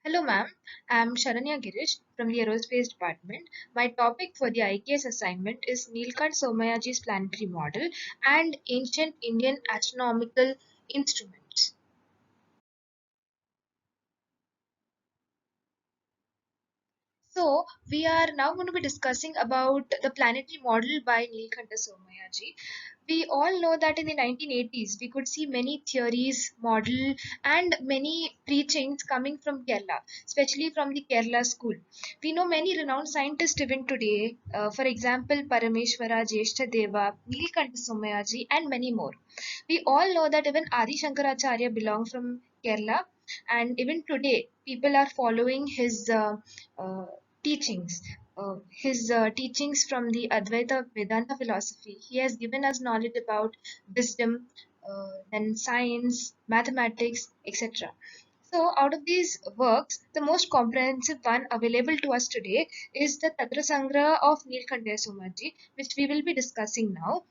Hello, ma'am. I'm Sharanya Girish from the Aerospace Department. My topic for the IKS assignment is Nilkant Somayaji's planetary model and ancient Indian astronomical instruments. So, we are now going to be discussing about the planetary model by Nilkanta Somayaji. We all know that in the 1980s, we could see many theories, model, and many preachings coming from Kerala, especially from the Kerala school. We know many renowned scientists even today, for example, Parameshwara, Deva, Nilkanta Somayaji, and many more. We all know that even Adi Shankaracharya belong from Kerala, and even today, people are following his uh, teachings. His teachings from the Advaita Vedanta philosophy. He has given us knowledge about wisdom, then science, mathematics, etc. So, out of these works, the most comprehensive one available to us today is the Tatra Sangraha of Nilkantha Somaji, which we will be discussing now.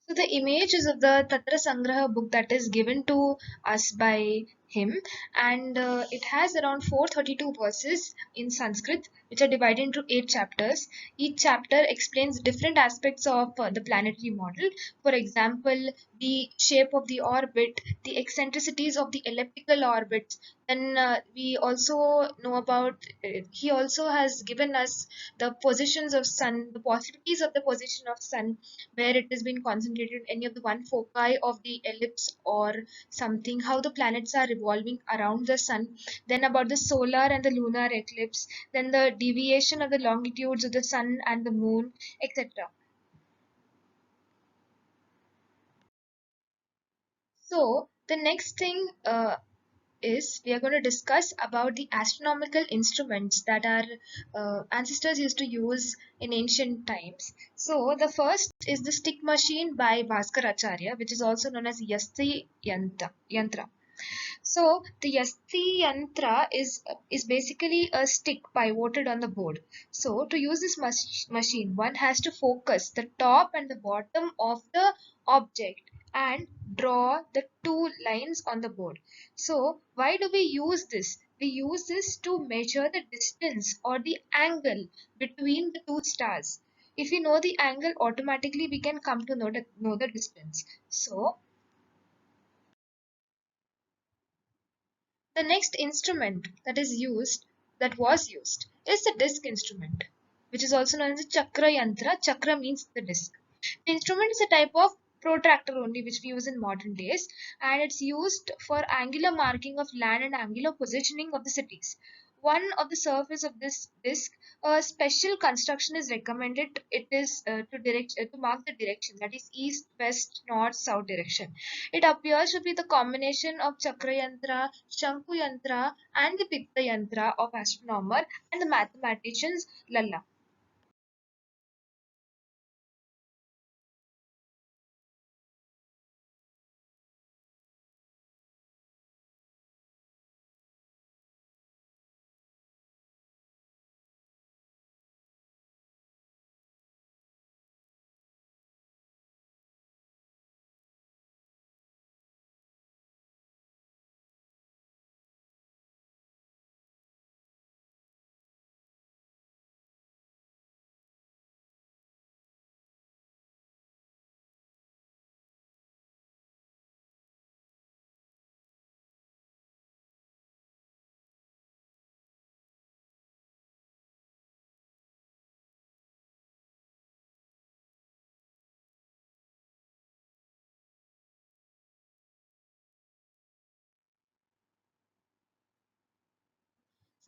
So the image is of the Tatra Sangraha book that is given to us by him, and it has around 432 verses in Sanskrit, which are divided into 8 chapters. Each chapter explains different aspects of the planetary model. For example, the shape of the orbit, the eccentricities of the elliptical orbits. Then we also know about. He also has given us the positions of sun, the possibilities of the position of sun, where it has been concentrated any of the one foci of the ellipse or something, how the planets are revolving around the sun, then about the solar and the lunar eclipse, then the deviation of the longitudes of the sun and the moon, etc. So the next thing is we are going to discuss about the astronomical instruments that our ancestors used to use in ancient times. So the first is the stick machine by Bhaskaracharya, which is also known as Yantra. So the Yasti Yantra is basically a stick pivoted on the board. So to use this machine, one has to focus the top and the bottom of the object and draw the two lines on the board. So why do we use this? We use this to measure the distance or the angle between the two stars. If we know the angle, automatically we can come to know the distance. So the next instrument that was used, is the disc instrument, which is also known as the chakra yantra. Chakra means the disc. The instrument is a type of protractor only, which we use in modern days, and it's used for angular marking of land and angular positioning of the cities. One of the surface of this disc, a special construction is recommended. It is to mark the direction, that is east, west, north, south direction. It appears to be the combination of Chakra Yantra, Shanku Yantra, and the Pitta Yantra of astronomer and the mathematicians Lalla.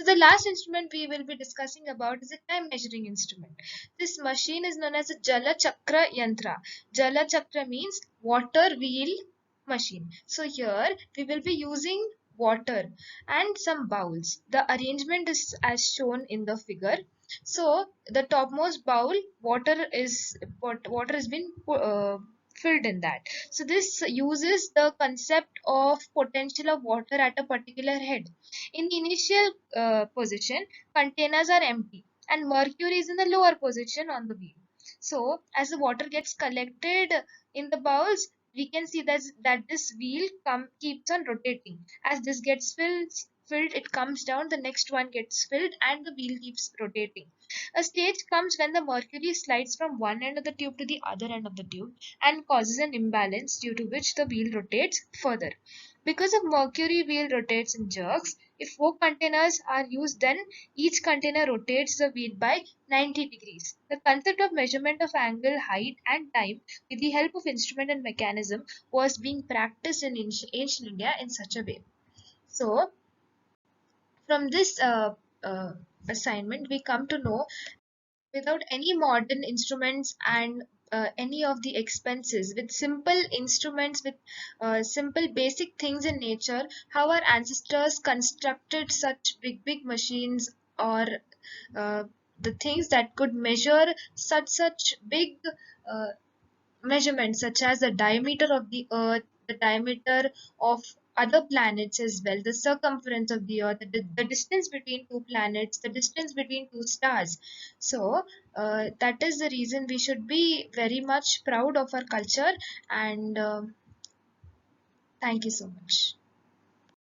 So the last instrument we will be discussing about is a time measuring instrument. This machine is known as a Jala Chakra Yantra. Jala Chakra means water wheel machine. So here we will be using water and some bowls. The arrangement is as shown in the figure. So the topmost bowl, water has been filled in that. So this uses the concept of potential of water at a particular head. In the initial position, containers are empty and mercury is in the lower position on the wheel. So as the water gets collected in the bowls, we can see that this wheel keeps on rotating. As this gets filled, it comes down, the next one gets filled, and the wheel keeps rotating. A stage comes when the mercury slides from one end of the tube to the other end of the tube and causes an imbalance, due to which the wheel rotates further. Because of mercury, wheel rotates in jerks. If 4 containers are used, then each container rotates the wheel by 90 degrees. The concept of measurement of angle, height, and time with the help of instrument and mechanism was being practiced in ancient India in such a way. So, from this assignment, we come to know, without any modern instruments and any of the expenses, with simple instruments, with simple basic things in nature, how our ancestors constructed such big machines, or uh, the things that could measure such big uh, measurements, such as the diameter of the earth, the diameter of other planets as well, the circumference of the earth, the distance between two planets, the distance between two stars. So that is the reason we should be very much proud of our culture. And thank you so much.